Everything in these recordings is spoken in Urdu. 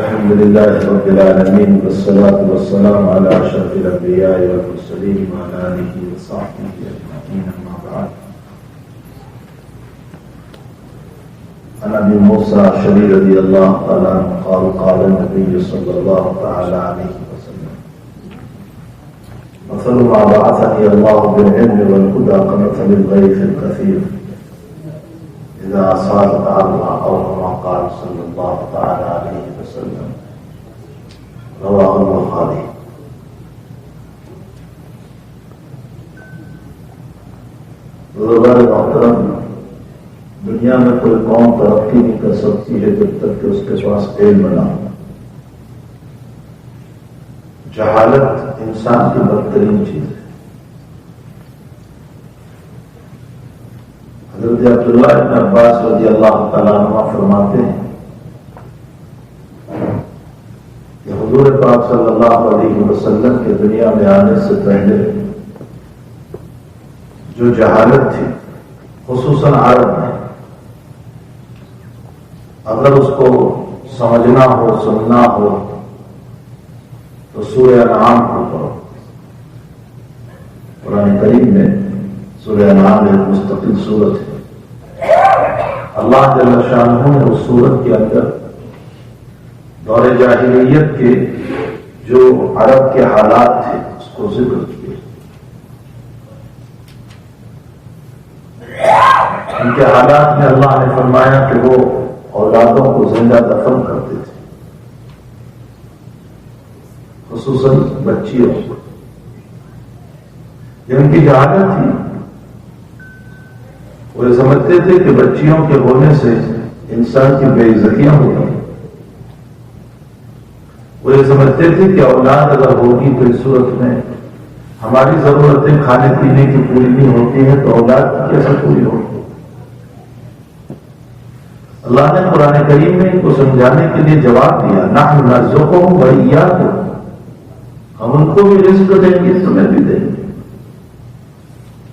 الحمد لله رب العالمين والصلاة والسلام على أشرف الأنبياء والمرسلين وعلى آله وصحبه أجمعين أما بعد. عن أبي موسى الأشعري رضي الله تعالى عنه قال قال النبي صلى الله تعالى عليه وسلم: مثل ما بعثني الله بالعلم والهدى كمثل الغيث الكثير إذا أصاب أرضا أو كما قال صلى الله تعالى عليه وسلم. رواه البخاري. بزرگان محترم، دنیا میں کوئی قوم ترقی نہیں کر سکتی ہے جب تک کہ اس کے پاس علم نہ ہو. جہالت انسان کی بدترین چیز ہے. حضرت عبداللہ بن عباس رضی اللہ تعالیٰ عنہ فرماتے ہیں کہ حضور پاک صلی اللہ علیہ وسلم کے دنیا میں آنے سے پہلے جو جہالت تھی خصوصاً عرب میں، اگر اس کو سمجھنا ہو سننا ہو تو سورہ انعام کو پڑھو. قرآن کریم میں سورہ انعام ایک مستقل سورت ہے. اللہ جل شانہ نے اس سورت کے اندر دور جاہلیت کے جو عرب کے حالات تھے اس کو ذکر کیا. ان کے حالات میں اللہ نے فرمایا کہ وہ اولادوں کو زندہ دفن کرتے تھے، خصوصاً بچیوں کو. جن کی جہالت تھی وہ یہ سمجھتے تھے کہ بچیوں کے ہونے سے انسان کی بے عزتیاں ہوتی ہیں. وہ یہ سمجھتے تھے کہ اولاد اگر ہوگی تو اس صورت میں ہماری ضرورتیں کھانے پینے کی پوری نہیں ہوتی ہیں تو اولاد کیسے پوری ہوگی. اللہ نے قرآن کریم میں ان کو سمجھانے کے لیے جواب دیا: نحن نرزقهم وإياكم، ہم ان کو بھی رزق دیں گے تمہیں بھی دیں گے.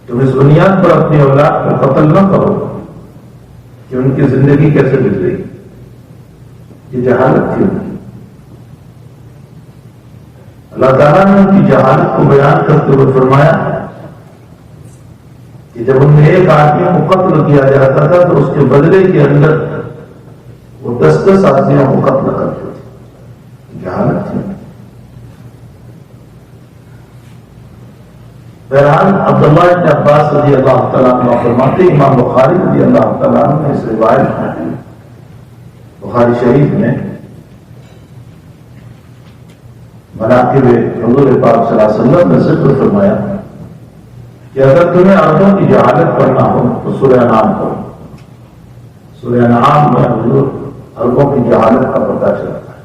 تم اس بنیاد پر اپنی اولاد کو قتل نہ کرو کہ ان کی زندگی کیسے گزرے گی. یہ جہالت تھی ان کی. اللہ تعالیٰ نے ان کی جہالت کو بیان کرتے ہوئے فرمایا کہ جب ان میں ایک آدمی کو قتل کیا جاتا تھا تو اس کے بدلے کے اندر وہ 10 آدمیوں کو قتل کرتے تھے. جہالت تھی. بہرحال عبداللہ بن عباس رضی اللہ تعالیٰ عنہ فرماتے، امام بخاری رضی اللہ تعالیٰ عنہ نے اس روایت میں بخاری شریف میں مناقب حضور پاک صلی اللہ علیہ وسلم نے ذکر فرمایا کہ اگر تمہیں عربوں کی جہالت پڑھنا ہو تو سورہ انعام پڑھو. سورہ انعام میں حضور عربوں کی جہالت کا پتہ چلتا ہے.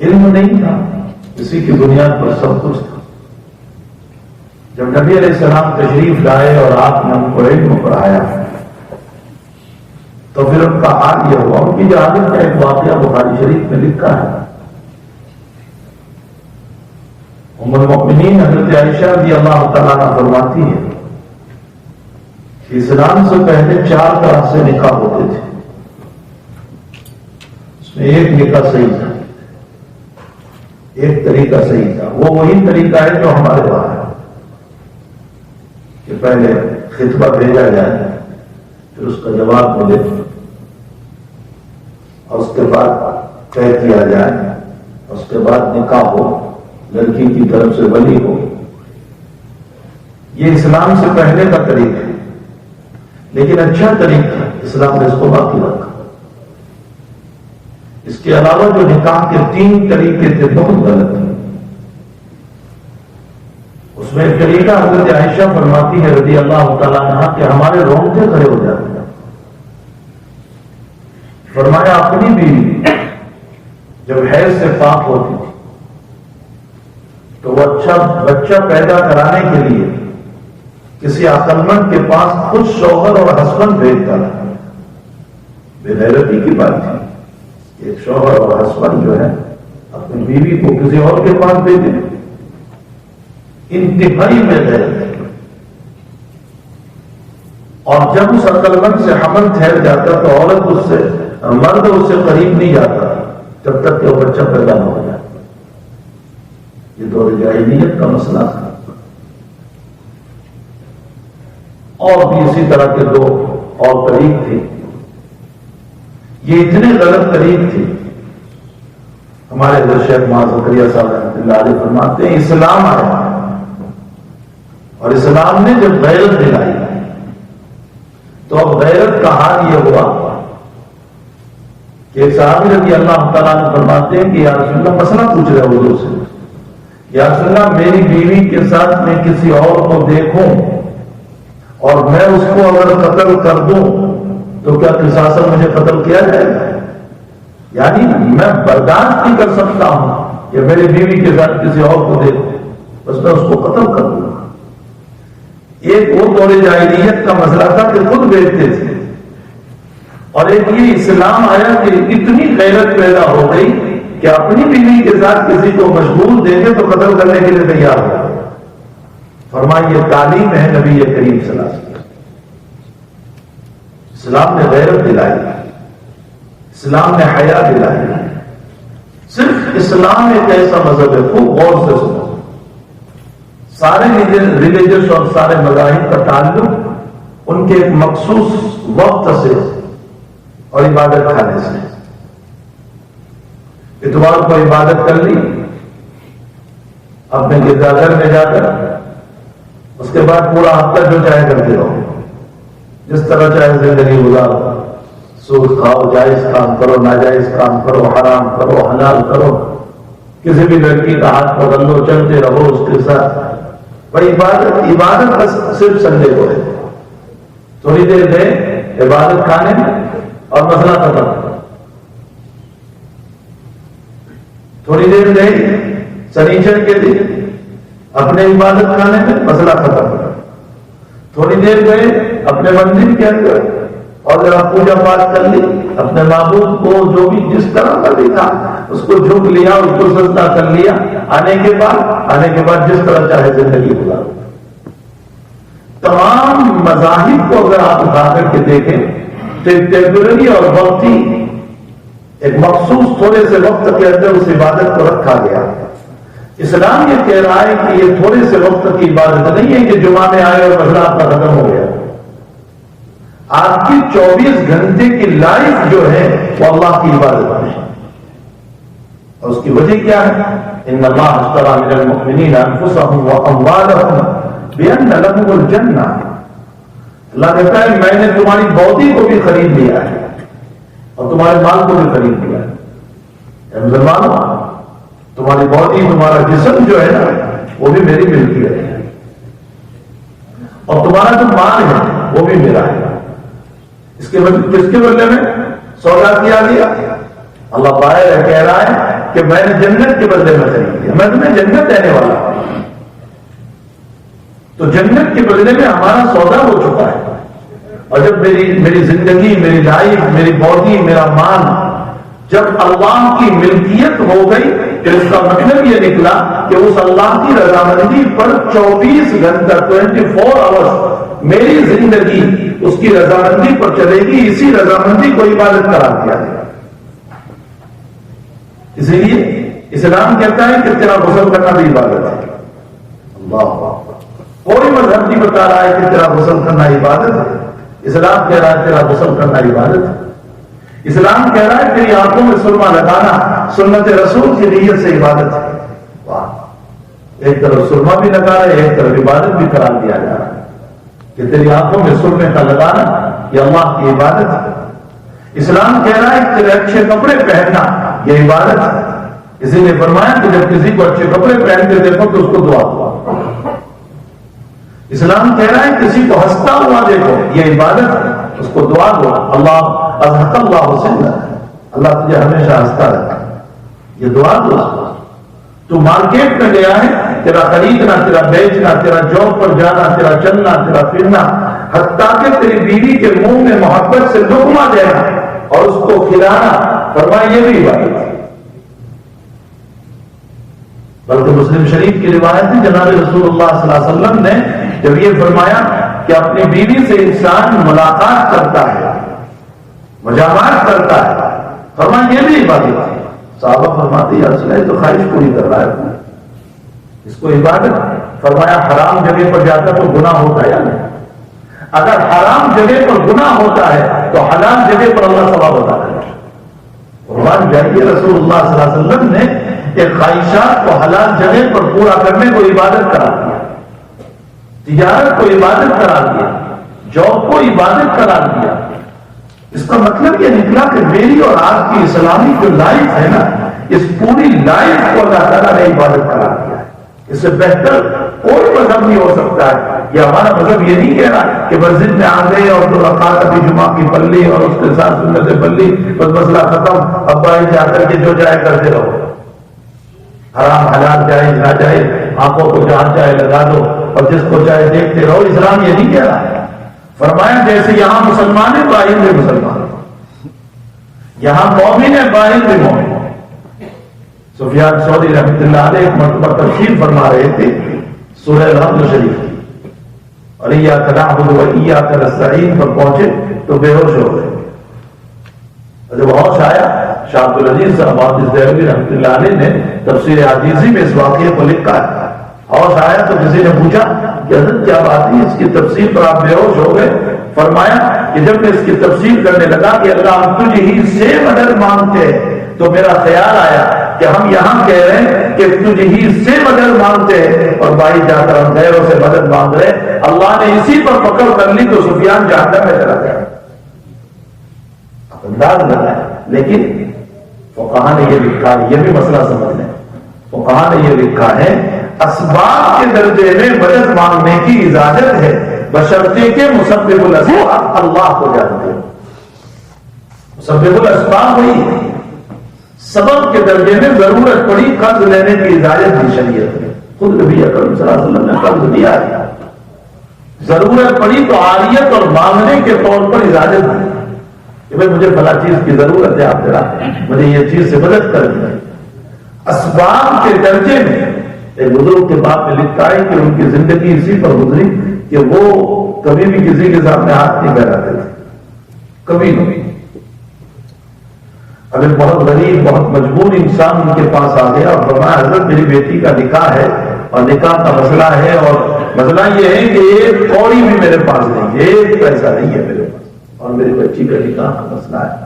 علم نہیں تھا، اسی کی بنیاد پر سب کچھ تھا. جب نبی علیہ السلام تشریف لائے اور آپ نے ان کو علم پڑھایا تو پھر ان کا حال یہ ہوا. ان کی جہالت کا ایک واقعہ بخاری شریف میں لکھا ہے. ام المؤمنین حضرت عائشہ رضی اللہ تعالیٰ عنہ فرماتی ہے کہ اسلام سے پہلے 4 طرح سے نکاح ہوتے تھے. اس میں ایک نکاح صحیح تھا، ایک طریقہ صحیح تھا. وہ وہی طریقہ ہے جو ہمارے پاس ہے کہ پہلے خطبہ بھیجا جائے، پھر اس کا جواب ملے، اور اس کے بعد طے کیا جائے، اس کے بعد نکاح ہو، لڑکی کی طرف سے ولی ہو. یہ اسلام سے پہلے کا طریقہ ہے، لیکن اچھا طریقہ اسلام نے اس کو باقی رکھا. اس کے علاوہ جو نکاح کے 3 طریقے تھے بہت غلط ہیں. اس میں ایک طریقہ حضرت عائشہ فرماتی ہے رضی اللہ تعالیٰ عنہ کہ ہمارے رونگٹے کھڑے ہو جاتے ہیں. فرمایا اپنی بیوی جب حیض سے پاک ہوتی تھی تو وہ اچھا بچہ پیدا کرانے کے لیے کسی عقل مند کے پاس خود شوہر اور ہسبینڈ بھیجتا تھا. بے غیرتی کی بات تھی. ایک شوہر اور ہسبینڈ جو ہے اپنی بیوی کو کسی اور کے پاس بھیجے. انتہائی بے غیرت. اور جب اس عقل مند سے حمل ٹھہر جاتا تو عورت اس سے مرد اس سے قریب نہیں جاتا، جب تک کہ وہ بچہ پیدا نہ ہو جائے. یہ دور جاہلیت کا مسئلہ تھا. اور بھی اسی طرح کے دو اور طریق تھے. یہ اتنے غلط طریق تھے. ہمارے حضرت شیخ زکریا صاحب رحمۃ اللہ علیہ فرماتے ہیں اسلام آیا اور اسلام نے جب غیرت دلائی تو اب غیرت کا حال یہ ہوا کہ ایک صحابی رضی اللہ تعالیٰ نے فرماتے ہیں کہ یا رسول اللہ مسئلہ پوچھ رہے حضور سے, یا رسول اللہ میری بیوی کے ساتھ میں کسی اور کو دیکھوں اور میں اس کو اگر قتل کر دوں تو کیا قصاصاً مجھے قتل کیا جائے گا؟ یعنی میں برداشت نہیں کر سکتا ہوں کہ میری بیوی کے ساتھ کسی اور کو دیکھوں, بس میں اس کو قتل کر دوں گا. ایک وہ دور جاہلیت کا مسئلہ تھا کہ خود بیچتے تھے, اور ایک یہ اسلام آیا کہ اتنی غیرت پیدا ہو گئی کہ اپنی بیوی کے ساتھ کسی کو مشغول دیکھے تو قتل کرنے کے لیے تیار ہو. فرمایا یہ تعلیم ہے نبی کریم صلی اللہ علیہ وسلم. اسلام نے غیرت دلائی, اسلام نے حیا دلائی. صرف اسلام ایک ایسا مذہب ہے, خوب غور سے سنو, سارے ریلیجس اور سارے مذاہب کا تعلق ان کے ایک مخصوص وقت سے اور عبادت خانے سے. اتوار کو عبادت کر لی اپنے گرجا گھر میں جا کر, اس کے بعد پورا ہفتہ جو چاہے کرتے رہو, جس طرح چاہے زندگی گزارو, سود کھاؤ, جائز کام کرو, ناجائز کام کرو, حرام کرو, حلال کرو, کسی بھی لڑکی کا ہاتھ پکڑ لو, چلتے رہو اس کے ساتھ. بھائی عبادت بس صرف سنڈے کو ہے, تھوڑی دیر گئے عبادت کھانے میں اور مسئلہ ختم. تھوڑی دیر گئے سنیچر کے دن اپنے عبادت کھانے میں, مسئلہ ختم. تھوڑی دیر گئے اپنے مندر کے اندر اور ذرا پوجا پاٹ کر لی, اپنے معبود کو جو بھی جس طرح کا بھی تھا اس کو جھک لیا, اس کو سجدہ کر لیا. آنے کے بعد جس طرح چاہے زندگی گزارو. تمام مذاہب کو اگر آپ اٹھا کر کے دیکھیں تو ایک ٹیمپرری اور وقتی ایک مخصوص تھوڑے سے وقت کے اندر اس عبادت کو رکھا گیا. اسلام یہ کہہ رہا ہے کہ یہ تھوڑے سے وقت کی عبادت نہیں ہے کہ جمعہ میں آئے اور مسئلہ آپ کا ختم ہو گیا. آپ کی 24 گھنٹے کی لائف جو ہے وہ اللہ کی عبادت ہے. اور اس کی وجہ کیا ہے؟ ان اللہ اشتری من المؤمنین انفسهم واموالهم بان لهم الجنہ. اللہ کہتا ہے میں نے تمہاری باڈی کو بھی خرید لیا ہے اور تمہارے مال کو بھی خرید لیا ہے. اے مسلمانوں, تمہاری باڈی, تمہارا جسم جو ہے نا وہ بھی میری ملکیت ہے, اور تمہارا جو مال ہے وہ بھی میرا ہے. اس کے کس کے بدلے میں سودا کیا گیا؟ اللہ باہر کہہ رہا ہے کہ میں نے جنت کے بدلے میں خرید لیا, میں تمہیں جنت دینے والا ہوں. تو جنت کے بدلے میں ہمارا سودا ہو چکا ہے. اور جب میری زندگی, میری لائف, میری باڈی, میرا مال جب اللہ کی ملکیت ہو گئی تو اس کا مطلب یہ نکلا کہ اس اللہ کی رضامندی پر 24 گھنٹہ 24 آورس میری زندگی اس کی رضامندی پر چلے گی. اسی رضامندی کو عبادت قرار دیا گیا. اسی لیے اسلام کہتا ہے کہ تیرا غسل کرنا بھی عبادت ہے. اللہ, کوئی مذہب نہیں بتا رہا ہے کہ تیرا غسل کرنا عبادت ہے. اسلام کہہ رہا ہے تیرا غسل کرنا عبادت ہے. اسلام کہہ رہا ہے تیری آنکھوں میں سرما لگانا سنت رسول کی نیت سے عبادت ہے. واہ, ایک طرف سرما بھی لگا رہا ہے, ایک طرف عبادت بھی قرار دیا جا رہا ہے کہ تیری آنکھوں میں سرمے کا لگانا یہ اللہ کی عبادت ہے. اسلام کہہ رہا ہے تیرے اچھے کپڑے پہننا یہ عبادت ہے. اسی نے فرمایا کہ جب کسی کو اچھے کپڑے پہن کے دیکھو تو اس کو دعا دو. اسلام کہہ رہا ہے کسی کو ہنستا ہوا دیکھو یہ عبادت ہے, اس کو دعا دو. اللہ اضحک اللہ حسن, اللہ تجھے ہمیشہ ہنستا رہتا, یہ دعا دو. تو مارکیٹ میں گیا ہے, تیرا خریدنا, تیرا بیچنا, تیرا جاب پر جانا, تیرا چلنا, تیرا پھرنا, حتیٰ کہ تیری بیوی کے منہ میں محبت سے لقمہ دینا اور اس کو کھلانا, فرمایا یہ بھی عبادت ہے. بلکہ مسلم شریف کی روایت ہے جناب رسول اللہ صلی اللہ علیہ وسلم نے جب یہ فرمایا کہ اپنی بیوی سے انسان ملاقات کرتا ہے, مجامعات کرتا ہے, فرمایا یہ بھی عبادت ہے. صحابہ فرماتے یا رسول اللہ تو خواہش پوری کر رہا ہے، اس کو عبادت. فرمایا حرام جگہ پر جاتا تو گناہ ہوتا ہے یا نہیں؟ اگر حرام جگہ پر گناہ ہوتا ہے تو حلال جگہ پر اللہ ثواب عطا کرے. قربان جائیے، رسول اللہ صلی اللہ علیہ وسلم نے ایک خواہشات کو حلال جگہ پر پورا کرنے کو عبادت قرار دیا، تجارت کو عبادت قرار دیا، جاب کو عبادت قرار دیا. اس کا مطلب یہ نکلا کہ میری اور آپ کی اسلامی جو لائف ہے نا، اس پوری لائف کو اللہ تعالیٰ نے عبادت قرار دیا ہے. اس سے بہتر کوئی مذہب نہیں ہو سکتا ہے. یہ ہمارا مذہب یہ نہیں کہہ رہا کہ مسجد میں آ گئے اور 2 رکعت ابھی جمعہ کی پڑھ لی اور اس کے ساتھ سنتیں پڑھ لی، بس مسئلہ ختم، اب باہر جا کر کے جو جائے کرتے رہو، حرام حلال جائے نہ جائے، آنکھوں کو جہاں چاہے لگا دو اور جس کو چاہے دیکھتے رہو. اسلام یہ نہیں کہہ رہا ہے. فرمایا جیسے یہاں مسلمان ہے باہر بھی مسلمان، یہاں مومن ہے باہر بھی مومن. سفیان ثوری رحمۃ اللہ علیہ ایک مرتبہ تفسیر فرما رہے تھے سورہ الحمد شریف کی، اور ایاک نعبد و ایاک نستعین پر پہنچے تو بے ہوش ہو گئے. جب ہوش آیا، شاہ عبد العزیز صاحب محدث دہلوی رحمۃ اللہ علیہ نے تفسیر عزیزی میں اس واقعے کو لکھا ہے. ہوش آیا تو کسی نے پوچھا کہ حضرت کیا بات ہے، اس کی تفسیر پر آپ بے ہوش ہو گئے؟ فرمایا کہ جب میں اس کی تفسیر کرنے لگا کہ اللہ ہم تجھ ہی سے مدد مانگتے ہیں تو میرا خیال آیا کہ ہم یہاں کہہ رہے ہیں کہ تجھ ہی سے مدد مانگتے ہیں اور باہر جا کر ہم غیروں سے مدد مانگ رہے ہیں. اللہ نے اسی پر پکڑ کر لی تو سفیان جہنم میں چلا گیا. انداز لگا ہے. لیکن فقہا نے یہ لکھا ہے، یہ بھی مسئلہ سمجھ لیں، فقہا نے یہ لکھا ہے اسباب کے درجے میں مدد مانگنے کی اجازت ہے بشرطے کے مسبب الاسباب اللہ کو جانتے ہیں. مسبب الاسباب وہی ہے، سبب کے درجے میں ضرورت پڑی قرض لینے کی اجازت دی شریعت میں. خود نبی اکرم صلی اللہ علیہ وسلم نے قرض دیا ہے. ضرورت پڑی تو عاریت اور مانگنے کے طور پر اجازت دی کہ بھائی مجھے فلاں چیز کی ضرورت ہے، آپ ذرا مجھے یہ چیز سے مدد کر دیں. اسباب کے درجے میں ایک بزرگ کے باپ نے لکھا ہے کہ ان کی زندگی اسی پر گزری کہ وہ کبھی بھی کسی کے سامنے ہاتھ نہیں پھیلاتے تھے، کبھی نہیں. اگر بہت غریب بہت مجبور انسان ان کے پاس آ گیا اور فرمایا حضرت میری بیٹی کا نکاح ہے اور نکاح کا مسئلہ ہے، اور مسئلہ یہ ہے کہ ایک کوڑی بھی میرے پاس نہیں ہے، ایک پیسہ نہیں ہے میرے پاس، اور میری بچی کا نکاح کا مسئلہ ہے،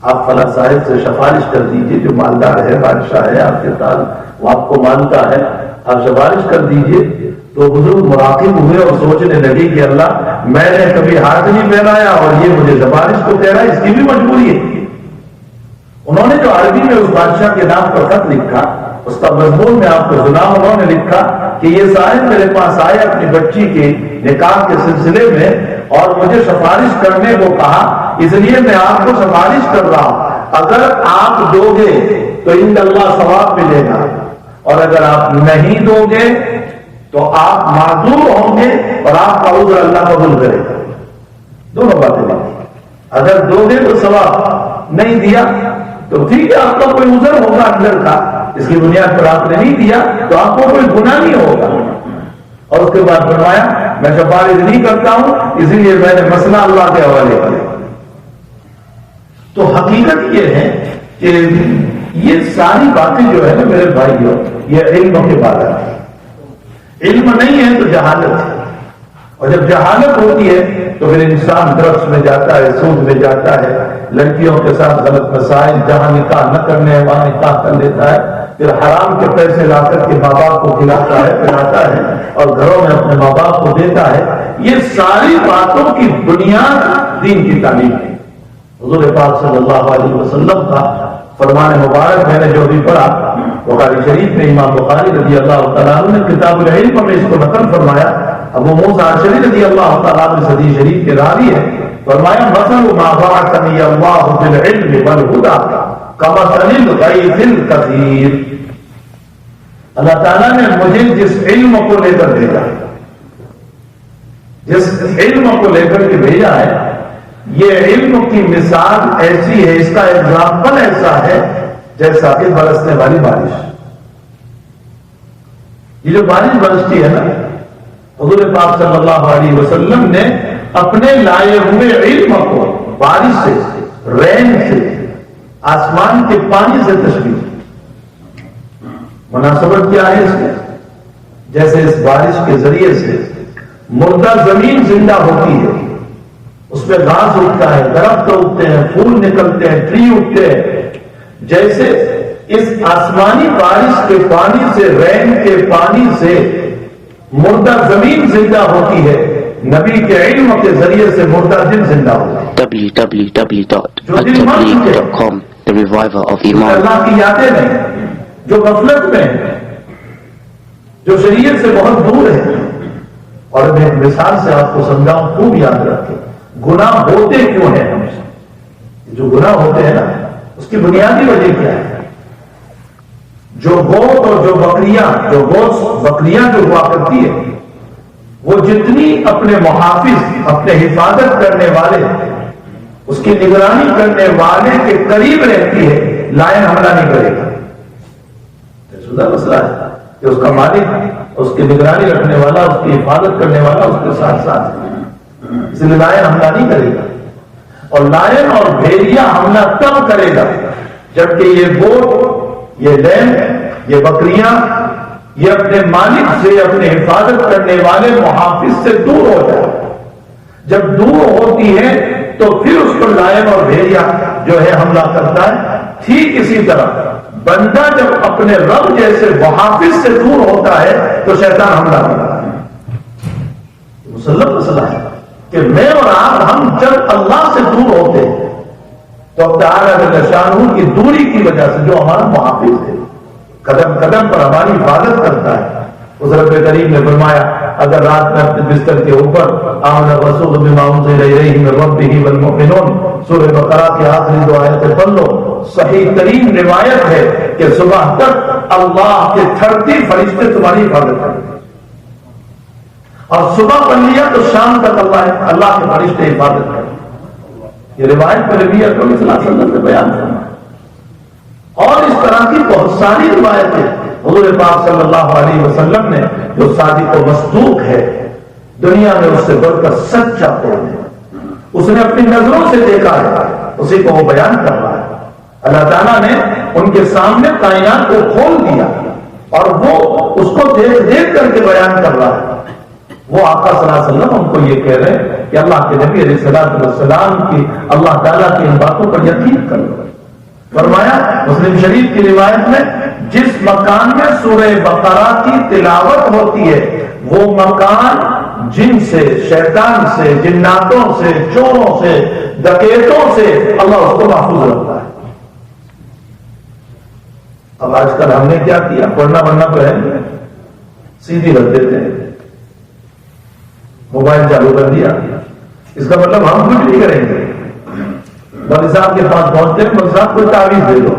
آپ فلاں صاحب سے سفارش کر دیجئے جو مالدار ہے، بادشاہ ہے آپ کے ساتھ، وہ آپ کو مانتا ہے، آپ سفارش کر دیجئے. تو بزرگ مراقب ہوئے اور سوچنے لگے کہ اللہ میں نے کبھی ہاتھ نہیں پھیلایا اور یہ مجھے سفارش کو کہہ رہا ہے، اس کی بھی مجبوری ہے. انہوں نے جو عربی میں اس بادشاہ کے نام پر خط لکھا، اس کا مضمون میں آپ کو سنا. انہوں نے لکھا کہ یہ صاحب میرے پاس آئے اپنی بچی کے نکاح کے سلسلے میں اور مجھے سفارش کرنے کو کہا، اس لیے میں آپ کو سفارش کر رہا ہوں. اگر آپ دو گے تو ان اللہ ثواب ملے گا، اور اگر آپ نہیں دو گے تو آپ معذور ہوں گے اور آپ کا عذر اللہ قبول کرے گا. دونوں باتیں باقی. اگر دو گے تو ثواب، نہیں دیا تو ٹھیک ہے آپ کا کوئی عذر ہوگا اندر کا، اس کی بنیاد پر آپ نے نہیں دیا تو آپ کو کوئی گناہ نہیں ہوگا. اور اس کے بعد فرمایا میں سفارش نہیں کرتا ہوں، اسی لیے میں نے مسئلہ اللہ کے حوالے کیا. تو حقیقت یہ ہے کہ یہ ساری باتیں جو ہے نا میرے بھائیوں، یہ علم کے بارے میں. علم نہیں ہے تو جہالت ہے، اور جب جہالت ہوتی ہے تو پھر انسان ڈرگس میں جاتا ہے، سود میں جاتا ہے، لڑکیوں کے ساتھ غلط مسائل، جہاں نکاح نہ کرنے وہاں نکاح کر لیتا ہے، پھر حرام کے پیسے لا کر کے ماں باپ کو کھلاتا ہے، پلاتا ہے اور گھروں میں اپنے ماں باپ کو دیتا ہے. یہ ساری باتوں کی بنیاد دین کی تعلیم ہے. حضور پاک صلی اللہ علیہ وسلم کا فرمان مبارک میں نے جو بھی پڑھا بخاری شریف میں امام بخاری رضی اللہ تعالیٰ عنہ نے کتاب العلم میں اس کو نقل فرمایا. ابو موسیٰ اشعری رضی اللہ تعالیٰ عنہ حدیث شریف کے راوی ہے، فرمایا مثل ما بعثنی اللہ بالعلم والہدی کمثل الغیث الکثیر. اللہ تعالیٰ نے مجھے جس علم کو لے کر بھیجا، جس علم کو لے کر کے بھیجا ہے، یہ علم کی مثال ایسی ہے، اس کا ایگزامپل ایسا ہے جیسا کہ برسنے والی بارش. یہ جو بارش برستی ہے نا، حضور پاک صلی اللہ علیہ وسلم نے اپنے لائے ہوئے علم کو بارش سے، رین سے، آسمان کے پانی سے تشبیہ. مناسبت کیا ہے اس میں؟ جیسے اس بارش کے ذریعے سے مردہ زمین زندہ ہوتی ہے، اس میں گھاس اگتا ہے، درخت اگتے ہیں، پھول نکلتے ہیں، ٹری اگتے ہیں، جیسے اس آسمانی بارش کے پانی سے، رین کے پانی سے مردہ زمین زندہ ہوتی ہے، نبی کے علم کے ذریعے سے مردہ دل زندہ ہوتا ہے. www.attableek.com The Reviver of Iman. اللہ کی یادیں نہیں، جو غفلت میں ہیں، جو شریعت سے بہت دور ہے. اور میں ایک مثال سے آپ کو سمجھاؤں، خوب یاد رکھیں، گناہ ہوتے کیوں ہیں ہم سے؟ جو گناہ ہوتے ہیں نا، اس کی بنیادی وجہ کیا ہے؟ جو گوت اور جو بکریاں جو ہوا کرتی ہے، وہ جتنی اپنے محافظ، اپنے حفاظت کرنے والے، اس کی نگرانی کرنے والے کے قریب رہتی ہے، لائن حملہ نہیں کرے گا. مسئلہ ہے کہ اس کا مالک، اس کی نگرانی رکھنے والا، اس کی حفاظت کرنے والا اس کے ساتھ ساتھ ہے، اس لیے لائن حملہ نہیں کرے گا. اور لائن اور بھیڑیا حملہ تب کرے گا جبکہ یہ گوٹ، یہ لینڈ، یہ بکریاں، یہ اپنے مالک سے، اپنے حفاظت کرنے والے محافظ سے دور ہو جائے. جب دور ہوتی ہے تو پھر اس پر لائن اور بھیڑیا جو ہے حملہ کرتا ہے. ٹھیک اسی طرح بندہ جب اپنے رب جیسے محافظ سے دور ہوتا ہے تو شیطان حملہ کرتا ہے. مسلم مسئلہ ہے کہ میں اور آپ، ہم جب اللہ سے دور ہوتے ہیں تو اب تعالیٰ جل شانہ کی دوری کی وجہ سے جو ہمارا محافظ ہے، قدم قدم پر ہماری حفاظت کرتا ہے. اس رب کریم نے فرمایا اگر رات میں اپنے بستر کے اوپر آمن الرسول بما انزل الیہ من ربہ والمؤمنون، سورہ بقرہ کی آخری دو آیتیں پڑھ لو. صحیح ترین روایت ہے کہ صبح تک اللہ کے 30 فرشتے تمہاری حفاظت کرتے ہیں، اور صبح پڑھ لیا تو شام تک اللہ کے فرشتے حفاظت کرتے ہیں. یہ روایت پر نبی اکرم صلی اللہ علیہ وسلم نے بیان کرنا. اور اس طرح کی بہت ساری روایتیں حضور پاک صلی اللہ علیہ وسلم نے، جو صادق و مصدوق ہے، دنیا میں اس سے بڑھ کر سچا قول ہے، اس نے اپنی نظروں سے دیکھا ہے، اسی کو وہ بیان کر رہا ہے. اللہ تعالیٰ نے ان کے سامنے کائنات کو کھول دیا اور وہ اس کو دیکھ دیکھ کر کے بیان کر رہا ہے. وہ آقا صلی اللہ علیہ وسلم ان کو یہ کہہ رہے ہیں کہ اللہ کے نبی علیہ الصلوۃ والسلام کی، اللہ تعالیٰ کی ان باتوں پر یقین کرو. فرمایا مسلم شریف کی روایت میں، جس مکان میں سورہ بقرہ کی تلاوت ہوتی ہے وہ مکان جن سے، شیطان سے، جناتوں سے، چوروں سے، ڈکیتوں سے اللہ اس کو محفوظ رکھتا ہے. اب آج کل ہم نے کیا کیا؟ پڑھنا بڑھنا تو ہے، سیدھی رکھ دیتے ہیں، موبائل چالو کر دیا. اس کا مطلب ہم کچھ نہیں کریں گے. مولوی صاحب کے پاس پہنچتے ہیں، مولوی صاحب کوئی تعویذ دے دو،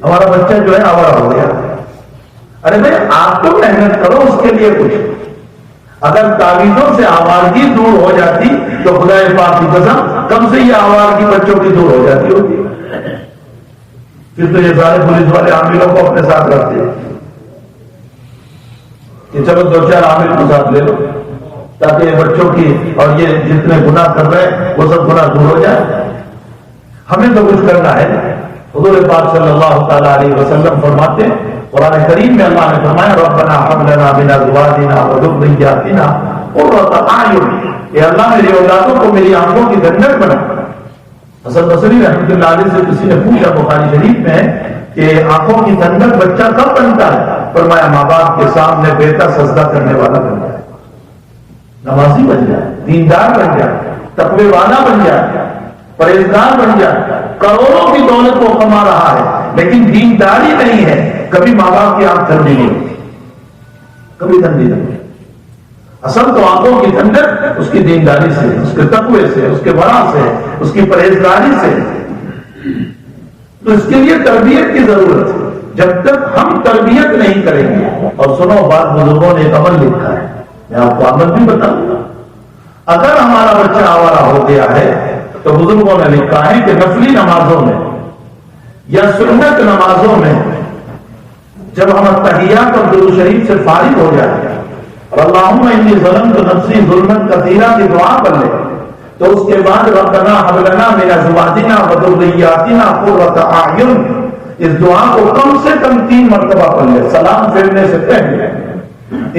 ہمارا بچہ جو ہے آوارہ ہو گیا. ارے بھائی آپ تو محنت کرو اس کے لیے کچھ. اگر تعویذوں سے آوارگی دور ہو جاتی تو خدا پاک کی قسم کم سے یہ آوارگی بچوں کی دور ہو جاتی ہوتی. پھر تو یہ سارے پولیس والے عاملوں کو اپنے ساتھ رکھتے کہ چلو 2-4 عامل کو ساتھ لے لو تاکہ یہ بچوں کی اور یہ جتنے گناہ کر رہے ہیں وہ سب گناہ دور ہو جائے. ہمیں تو کچھ کرنا ہے. حضور پاک صلی اللہ تعالی علیہ وسلم فرماتے ہیں، قرآن کریم میں اللہ نے فرمایا ربنا هب لنا من ازواجنا وذرياتنا قرة اعین، اے اللہ میری اولادوں کو میری آنکھوں کی ٹھنڈک بنا. حسن بصری رحمۃ اللہ علیہ سے کسی نے پوچھا، بخاری شریف میں ہے کہ آنکھوں کی ٹھنڈک بچہ کب بنتا ہے؟ فرمایا ماں باپ کے سامنے بیٹا سجدہ کرنے والا بن جائے، نمازی بن جائے، دیندار بن جائے، تقوی والا بن جائے، پرہیزگار بن جائے. کروڑوں کی دولت کو کما رہا ہے لیکن دینداری نہیں ہے، کبھی ماں باپ کی آنکھ ٹھنڈی نہیں ہوتی، کبھی ٹھنڈی نہیں. اصل تو آنکھوں کی ٹھنڈک اس کی دینداری سے، اس کے تقوی سے، اس کے ورع سے، اس کی پرہیزگاری سے. تو اس کے لیے تربیت کی ضرورت ہے. جب تک ہم تربیت نہیں کریں گے، اور سنو بات بزرگوں نے ایک عمل لکھا ہے، میں آپ کو عمل بھی بتاؤں گا. اگر ہمارا بچہ آوارہ ہو گیا ہے تو بزرگوں نے لکھا ہے کہ نفلی نمازوں میں یا سنت نمازوں میں جب ہم التحیات اور درود شریف سے فارغ ہو جائیں اور اللہم انی ظلمت نفسی ظلما کثیرا کی دعا کر لیں تو اس کے بعد ربنا هب لنا من ازواجنا وذرياتنا قرة اعین، اس دعا کو کم سے کم 3 مرتبہ پڑھ لے سلام پھیرنے سے پہلے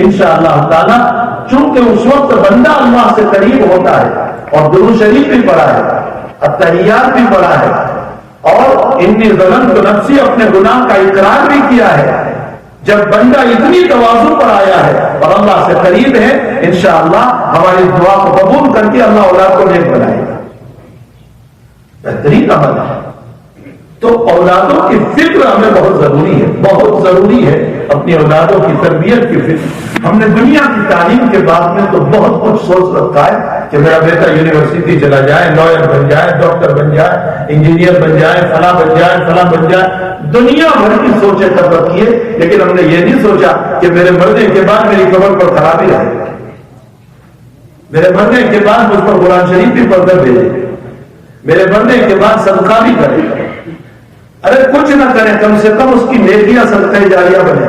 انشاءاللہ تعالی، چونکہ اس وقت بندہ اللہ سے قریب ہوتا ہے اور درود شریف بھی پڑھا ہے، التحیات بھی پڑھا ہے، اور انی ظلمت نفسی اپنے گناہ کا اقرار بھی کیا ہے۔ جب بندہ اتنی تواضع پر آیا ہے اور اللہ سے قریب ہے، انشاءاللہ ہماری دعا کو قبول کر کے اللہ اولاد کو نیک بنائے گا۔ بہترین عمل ہے۔ تو اولادوں کی فکر ہمیں بہت ضروری ہے، بہت ضروری ہے اپنی اولادوں کی تربیت کی فکر۔ ہم نے دنیا کی تعلیم کے بعد میں تو بہت کچھ سوچ رکھا ہے کہ میرا بیٹا یونیورسٹی چلا جائے، لائر بن جائے، ڈاکٹر بن جائے، انجینئر بن جائے، فلاں بن جائے، فلاں بن جائے، دنیا بھر کی سوچیں کر رکھی ہے، لیکن ہم نے یہ نہیں سوچا کہ میرے مرنے کے بعد میری قبر پر خرابی رہے، میرے مرنے کے بعد مجھ پر قرآن شریف بھی پڑھ کر بھیجے، میرے مرنے کے بعد صدقہ بھی کرے۔ ارے کچھ نہ کریں، کم سے کم اس کی نیکیاں صدقہ جاریہ بنے۔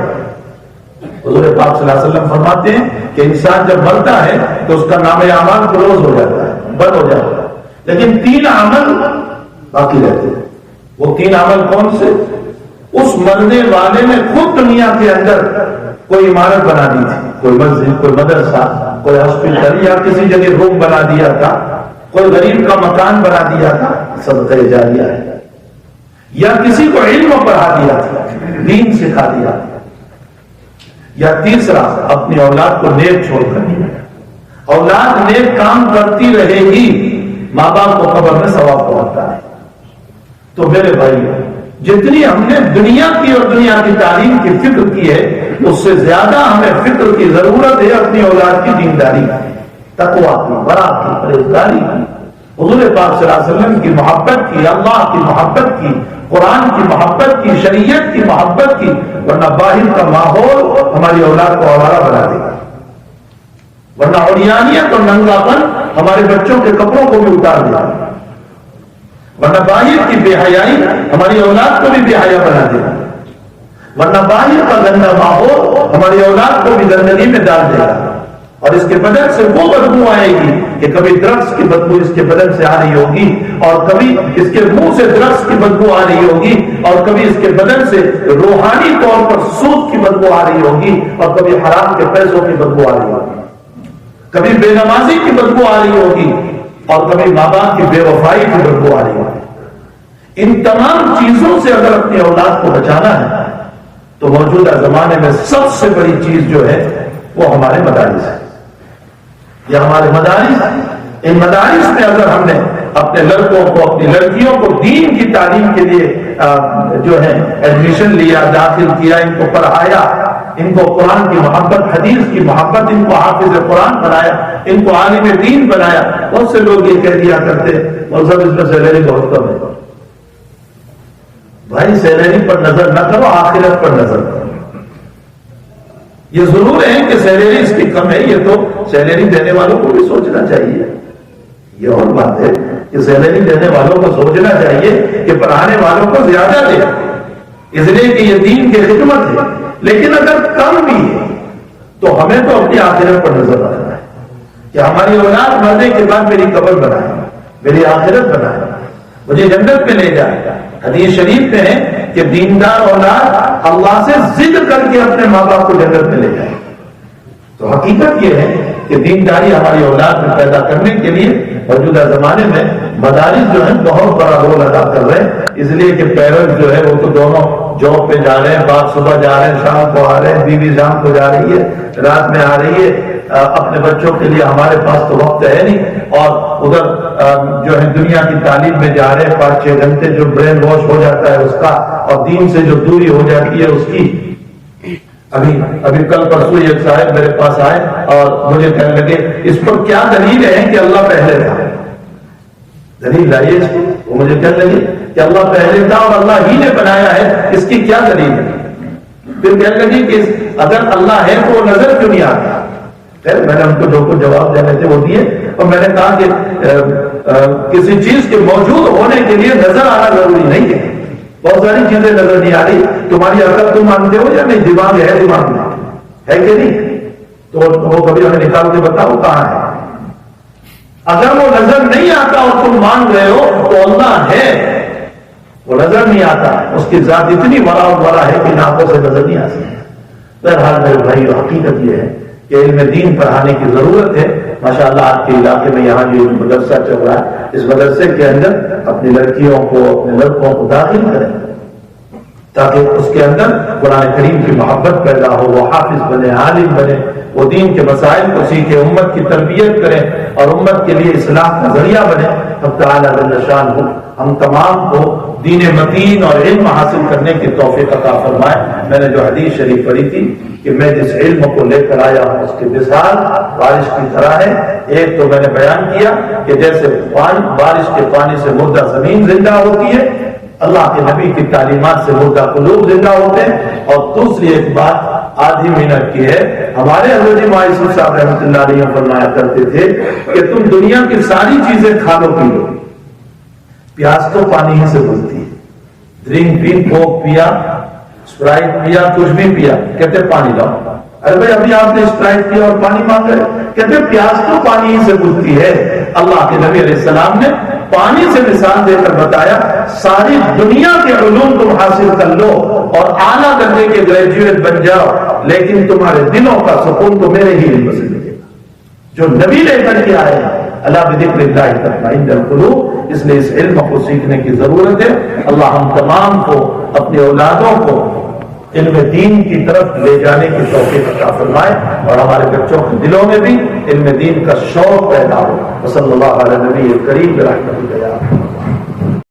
حضور پاک صلی اللہ علیہ وسلم فرماتے ہیں کہ انسان جب مرتا ہے تو اس کا نام اعمال کلوز ہو جاتا ہے، بند ہو جاتا ہے، لیکن 3 عمل باقی رہتے ہیں۔ وہ 3 عمل کون سے؟ اس مرنے والے نے خود دنیا کے اندر کوئی عمارت بنا دی تھی، کوئی مسجد، کوئی مدرسہ، کوئی ہاسپٹل، یا کسی جگہ روم بنا دیا تھا، کوئی غریب کا مکان بنا دیا تھا، صدقہ جاریہ ہے۔ یا کسی کو علم پڑھا دیا تھا، دین سکھا دیا، یا تیسرا اپنی اولاد کو نیک چھوڑ کر دیا۔ اولاد نیک کام کرتی رہے گی، ماں باپ کو قبر میں ثواب پہنچتا ہے۔ تو میرے بھائی، جتنی ہم نے دنیا کی اور دنیا کی تعلیم کی فکر کی ہے، اس سے زیادہ ہمیں فکر کی ضرورت ہے اپنی اولاد کی دینداری کی، تقویٰ کی، ورع کی، پرہیزگاری کی، حضور پاک صلی اللہ علیہ وسلم کی محبت کی، اللہ کی محبت کی، قرآن کی محبت کی، شریعت کی محبت کی، ورنہ باہر کا ماحول ہماری اولاد کو آوارہ بنا دے گا، ورنہ عریانیت اور ننگا پن ہمارے بچوں کے کپڑوں کو بھی اتار دے گا، ورنہ باہر کی بے حیائی ہماری اولاد کو بھی بے حیا بنا دے گا، ورنہ باہر کا گندا ماحول ہماری اولاد کو بھی گندگی میں ڈال دے گا، اور اس کے بدن سے وہ بدبو آئے گی کہ کبھی ڈرگس کی بدبو اس کے بدن سے آ رہی ہوگی، اور کبھی اس کے منہ سے ڈرگس کی بدبو آ رہی ہوگی، اور کبھی اس کے بدن سے روحانی طور پر سود کی بدبو آ رہی ہوگی، اور کبھی حرام کے پیسوں کی بدبو آ رہی ہوگی، کبھی بے نمازی کی بدبو آ رہی ہوگی، اور کبھی ماں باپ کی بے وفائی کی بدبو آ رہی ہوگی۔ ان تمام چیزوں سے اگر اپنی اولاد کو بچانا ہے تو موجودہ زمانے میں سب سے بڑی چیز جو ہے وہ ہمارے مدارس ہے، یا ہمارے مدارس۔ ان مدارس میں اگر ہم نے اپنے لڑکوں کو، اپنی لڑکیوں کو دین کی تعلیم کے لیے جو ہے ایڈمیشن لیا، داخل کیا، ان کو پڑھایا، ان کو قرآن کی محبت، حدیث کی محبت، ان کو حافظ قرآن بنایا، ان کو عالم دین بنایا۔ بہت سے لوگ یہ کہہ دیا کرتے مذہب اس میں سیلری بہت کم ہے۔ بھائی سیلری پر نظر نہ کرو، آخرت پر نظر کرو۔ یہ ضرور ہے کہ سیلری اس کی کم ہے، یہ تو سیلری دینے والوں کو بھی سوچنا چاہیے۔ یہ اور بات ہے کہ سیلری دینے والوں کو سوچنا چاہیے کہ پڑھانے والوں کو زیادہ دے، اس لیے کہ یہ دین کی خدمت ہے۔ لیکن اگر کم بھی ہے تو ہمیں تو اپنی آخرت پر نظر رکھنا ہے کہ ہماری اولاد مرنے کے بعد میری قبر بنائے، میری آخرت بنائے، مجھے جنت میں لے جائے۔ حدیث شریف میں ہے کہ دیندار اولاد اللہ سے ضد کر کے اپنے ماں باپ کو جنت میں لے جائے۔ تو حقیقت یہ ہے کہ دینداری ہماری اولاد میں پیدا کرنے کے لیے موجودہ زمانے میں مدارس جو ہیں بہت بڑا رول ادا کر رہے ہیں، اس لیے کہ پیرنٹس جو ہے وہ تو دونوں جاب پہ جا رہے ہیں، باپ صبح جا رہے ہیں، شام کو آ رہے ہیں، بیوی شام کو جا رہی ہے، رات میں آ رہی ہے۔ اپنے بچوں کے لیے ہمارے پاس تو وقت ہے نہیں، اور ادھر جو ہے دنیا کی تعلیم میں جا رہے ہیں، 5-6 گھنٹے جو برین واش ہو جاتا ہے اس کا، اور دین سے جو دوری ہو جاتی ہے اس کی۔ ابھی کل پرسوں ایک صاحب میرے پاس آئے اور مجھے کہنے لگے اس پر کیا دلیل ہے کہ اللہ پہلے تھا؟ دلیل لائیے اس کو۔ وہ مجھے کہنے لگے کہ اللہ پہلے تھا اور اللہ ہی نے بنایا ہے، اس کی کیا دلیل ہے؟ پھر کہنے لگے کہ اگر اللہ ہے تو وہ نظر کیوں نہیں آتا؟ میں نے ان کو جو کچھ جواب دینے تھے وہ دیے، اور میں نے کہا کہ کسی چیز کے موجود ہونے کے لیے نظر آنا ضروری نہیں ہے۔ بہت ساری چیزیں نظر نہیں آ رہی، تمہاری عقل تم مانتے ہو یا نہیں؟ دماغ ہے، دماغ میں ہے کہ نہیں؟ تو وہ کبھی ہمیں نکال کے بتاؤ کہاں ہے۔ اگر وہ نظر نہیں آتا اور تم مان رہے ہو تو اللہ ہے، وہ نظر نہیں آتا، اس کی ذات اتنی ورا ہے کہ آنکھوں سے نظر نہیں آ سکتی۔ بہرحال میرے بھائی حقیقت یہ ہے کہ علم دین پڑھانے کی ضرورت ہے۔ ماشاءاللہ آپ کے علاقے میں یہاں جو مدرسہ چل رہا ہے، اس مدرسے کے اندر اپنی لڑکیوں کو اپنے لڑکوں کو داخل کریں تاکہ اس کے اندر قرآن کریم کی محبت پیدا ہو، وہ حافظ بنے، عالم بنے، وہ دین کے مسائل کو سیکھے، امت کی تربیت کریں اور امت کے لیے اصلاح کا ذریعہ بنے۔ اب تعالیٰ جل شانہ ہم تمام کو دین متین اور علم حاصل کرنے کی توفیق عطا فرمائے۔ میں نے جو حدیث شریف پڑھی تھی کہ میں جس علم کو لے کر آیا ہوں اس کی مثال بارش کی طرح ہے۔ ایک تو میں نے بیان کیا کہ جیسے بارش کے پانی سے مردہ زمین زندہ ہوتی ہے، اللہ کے نبی کی تعلیمات سے مردہ قلوب زندہ ہوتے ہیں۔ اور دوسری ایک بات آدھی منٹ کی ہے، ہمارے حضرت مایوسف صاحب رحمۃ اللہ علیہ فرمایا کرتے تھے کہ تم دنیا کی ساری چیزیں کھا لو پی لو، پیاس تو پانی ہی سے بھولتی ہے۔ ڈرنک پی، کوک پیا، اسپرائٹ پیا، کچھ بھی پیا، کہتے پانی لاؤ۔ ارے بھائی ابھی آپ نے اسپرائٹ پیا اور پانی مانگ رہے، کہتے پیاس تو پانی ہی سے بھولتی ہے۔ اللہ کے نبی علیہ السلام نے پانی سے مثال دے کر بتایا ساری دنیا کے علوم تم حاصل کر لو اور اعلیٰ درجے کے گریجویٹ بن جاؤ، لیکن تمہارے دلوں کا سکون تو میرے ہی علم سے ملے گا جو نبی لے کر کے آئے ہیں۔ اللہ بذکر اللہ تطمئن القلوب، اس لیے اس علم کو سیکھنے کی ضرورت ہے۔ اللہ ہم تمام کو اپنی اولادوں کو علم دین کی طرف لے جانے کی توفیق عطا فرمائے اور ہمارے بچوں کے دلوں میں بھی علم دین کا شوق پیدا ہو۔ صلی اللہ علیہ نبی کریم برحمتہ۔